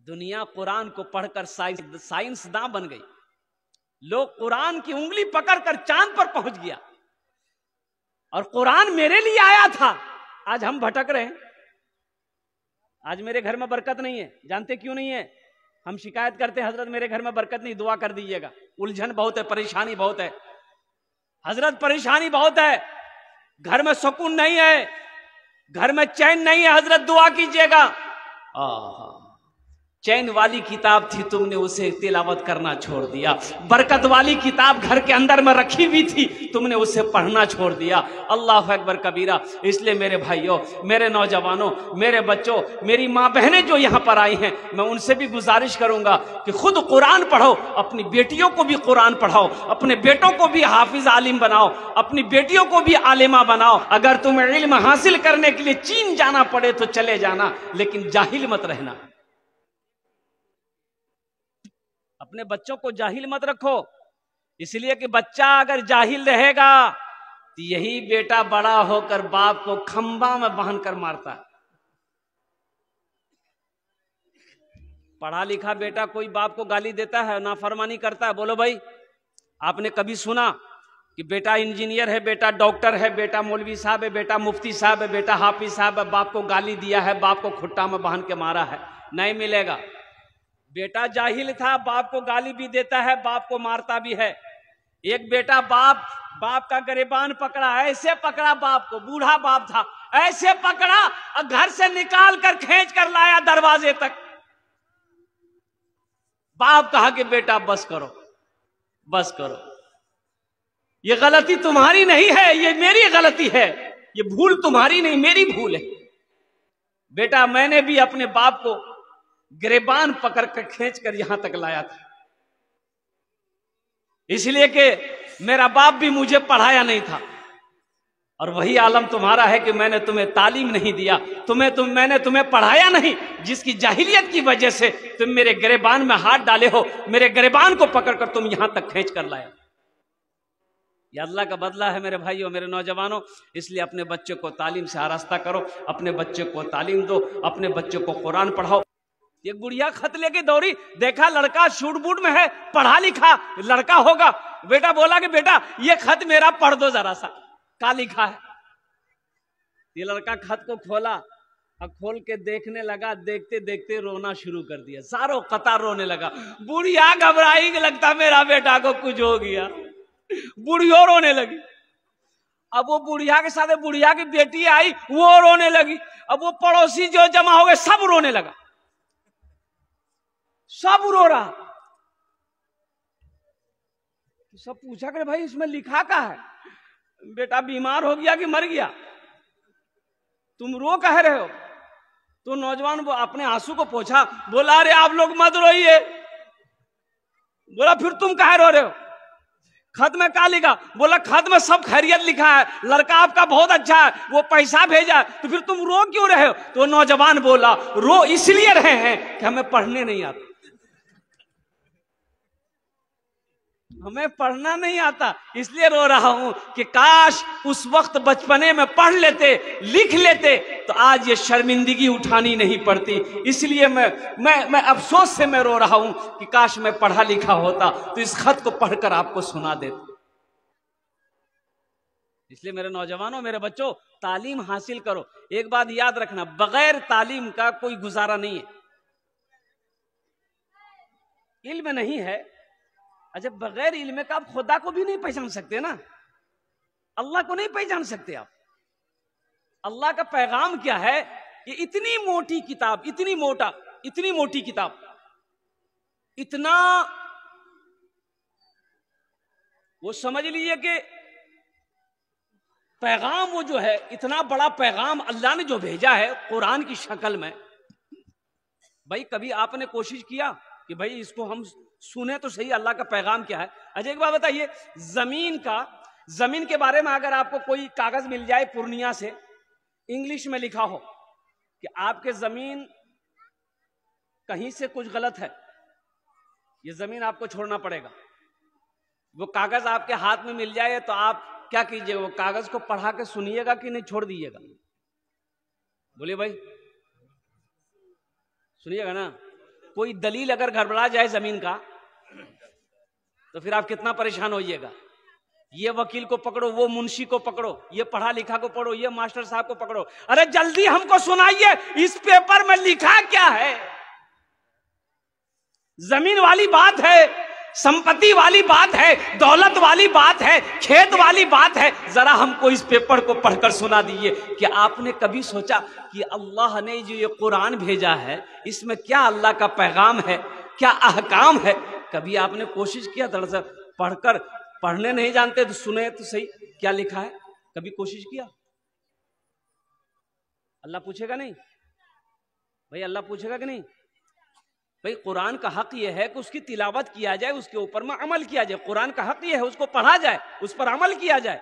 दुनिया कुरान को पढ़कर साइंसदान बन गई। लोग कुरान की उंगली पकड़कर चांद पर पहुंच गया, और कुरान मेरे लिए आया था। आज हम भटक रहे हैं। आज मेरे घर में बरकत नहीं है। जानते क्यों नहीं है? हम शिकायत करते हैं, हजरत मेरे घर में बरकत नहीं, दुआ कर दीजिएगा। उलझन बहुत है, परेशानी बहुत है हजरत, परेशानी बहुत है, घर में सुकून नहीं है, घर में चैन नहीं है हजरत, दुआ कीजिएगा। चैन वाली किताब थी, तुमने उसे तिलावत करना छोड़ दिया। बरकत वाली किताब घर के अंदर में रखी हुई थी, तुमने उसे पढ़ना छोड़ दिया। अल्लाह अकबर कबीरा। इसलिए मेरे भाइयों, मेरे नौजवानों, मेरे बच्चों, मेरी माँ बहनें जो यहाँ पर आई हैं, मैं उनसे भी गुजारिश करूंगा कि खुद कुरान पढ़ो, अपनी बेटियों को भी कुरान पढ़ाओ, अपने बेटों को भी हाफिज आलिम बनाओ, अपनी बेटियों को भी आलिमा बनाओ। अगर तुम्हें इल्म हासिल करने के लिए चीन जाना पड़े तो चले जाना, लेकिन जाहिल मत रहना। अपने बच्चों को जाहिल मत रखो, इसलिए कि बच्चा अगर जाहिल रहेगा तो यही बेटा बड़ा होकर बाप को खंबा में बांधकर मारता है। पढ़ा लिखा बेटा कोई बाप को गाली देता है, नाफरमानी करता है? बोलो भाई, आपने कभी सुना कि बेटा इंजीनियर है, बेटा डॉक्टर है, बेटा मौलवी साहब है, बेटा मुफ्ती साहब है, बेटा हाफिज साहब है, बाप को गाली दिया है, बाप को खुट्टा में बांध के मारा है? नहीं मिलेगा। बेटा जाहिल था, बाप को गाली भी देता है, बाप को मारता भी है। एक बेटा बाप का गिरबान पकड़ा, ऐसे पकड़ा बाप को, बूढ़ा बाप था, ऐसे पकड़ा और घर से निकाल कर खींच कर लाया दरवाजे तक। बाप कहा कि बेटा बस करो, बस करो, ये गलती तुम्हारी नहीं है, ये मेरी गलती है, ये भूल तुम्हारी नहीं, मेरी भूल है। बेटा मैंने भी अपने बाप को गिरबान पकड़ कर खींच कर यहां तक लाया था, इसलिए कि मेरा बाप भी मुझे पढ़ाया नहीं था। और वही आलम तुम्हारा है कि मैंने तुम्हें तालीम नहीं दिया, मैंने तुम्हें पढ़ाया नहीं, जिसकी जाहिलियत की वजह से तुम मेरे गिरबान में हाथ डाले हो, मेरे गिरबान को पकड़कर तुम यहां तक खींच कर लाए। ये अल्लाह का बदला है मेरे भाइयों, मेरे नौजवानों। इसलिए अपने बच्चों को तालीम से आरास्ता करो, अपने बच्चों को तालीम दो, अपने बच्चों को कुरान पढ़ाओ। एक बुढ़िया खत लेके दौड़ी, देखा लड़का शूट बूट में है, पढ़ा लिखा लड़का होगा। बेटा बोला कि बेटा ये खत मेरा पढ़ दो जरा सा, क्या लिखा है। ये लड़का खत को खोला और खोल के देखने लगा, देखते देखते रोना शुरू कर दिया, सारों कतार रोने लगा। बुढ़िया घबराई कि लगता मेरा बेटा को कुछ हो गया, बुढ़िया रोने लगी। अब वो बुढ़िया के साथ बुढ़िया की बेटी आई, वो रोने लगी। अब वो पड़ोसी जो जमा हो गए, सब रोने लगा, सब रो रहा। सब पूछा कि भाई इसमें लिखा क्या है? बेटा बीमार हो गया कि मर गया, तुम रो कह रहे हो? तो नौजवान वो अपने आंसू को पोंछा, बोला अरे आप लोग मत रोइए। बोला फिर तुम कह रो रहे हो? खत में क्या लिखा? बोला खत में सब खैरियत लिखा है, लड़का आपका बहुत अच्छा है, वो पैसा भेजा है, तो फिर तुम रो क्यों रहे हो? तो नौजवान बोला रो इसलिए रहे हैं कि हमें पढ़ने नहीं आता, हमें पढ़ना नहीं आता, इसलिए रो रहा हूं कि काश उस वक्त बचपने में पढ़ लेते, लिख लेते, तो आज ये शर्मिंदगी उठानी नहीं पड़ती। इसलिए मैं अफसोस से मैं रो रहा हूं कि काश मैं पढ़ा लिखा होता तो इस खत को पढ़कर आपको सुना देता। इसलिए मेरे नौजवानों, मेरे बच्चों, तालीम हासिल करो। एक बात याद रखना, बगैर तालीम का कोई गुजारा नहीं है। इल्म नहीं है, अच्छा बगैर इल्म का आप खुदा को भी नहीं पहचान सकते ना, अल्लाह को नहीं पहचान सकते आप। अल्लाह का पैगाम क्या है? ये इतनी मोटी किताब, इतनी मोटी किताब, इतना, वो समझ लीजिए कि पैगाम वो जो है, इतना बड़ा पैगाम अल्लाह ने जो भेजा है कुरान की शक्ल में। भाई कभी आपने कोशिश किया कि भाई इसको हम सुने तो सही, अल्लाह का पैगाम क्या है? अच्छा एक बात बताइए, जमीन के बारे में अगर आपको कोई कागज मिल जाए पूर्णिया से, इंग्लिश में लिखा हो कि आपके जमीन कहीं से कुछ गलत है, ये जमीन आपको छोड़ना पड़ेगा, वो कागज आपके हाथ में मिल जाए तो आप क्या कीजिएगा? वो कागज को पढ़ा के सुनिएगा कि नहीं छोड़ दीजिएगा? बोलिए भाई, सुनिएगा ना? कोई दलील अगर गड़बड़ा जाए जमीन का तो फिर आप कितना परेशान होइएगा। ये वकील को पकड़ो, वो मुंशी को पकड़ो, ये पढ़ा लिखा को पकड़ो, ये मास्टर साहब को पकड़ो। अरे जल्दी हमको सुनाइए, इस पेपर में लिखा क्या है? जमीन वाली बात है, संपत्ति वाली बात है, दौलत वाली बात है, खेत वाली बात है। जरा हमको इस पेपर को पढ़कर सुना दीजिए कि आपने कभी सोचा कि अल्लाह ने जो ये कुरान भेजा है इसमें क्या अल्लाह का पैगाम है, क्या अहकाम है? कभी आपने कोशिश किया? दरअसल पढ़कर, पढ़ने नहीं जानते तो सुने तो सही क्या लिखा है। कभी कोशिश किया? अल्लाह पूछेगा नहीं भाई? अल्लाह पूछेगा कि नहीं भाई? कुरान का हक यह है कि उसकी तिलावत किया जाए, उसके ऊपर में अमल किया जाए। कुरान का हक यह है उसको पढ़ा जाए, उस पर अमल किया जाए।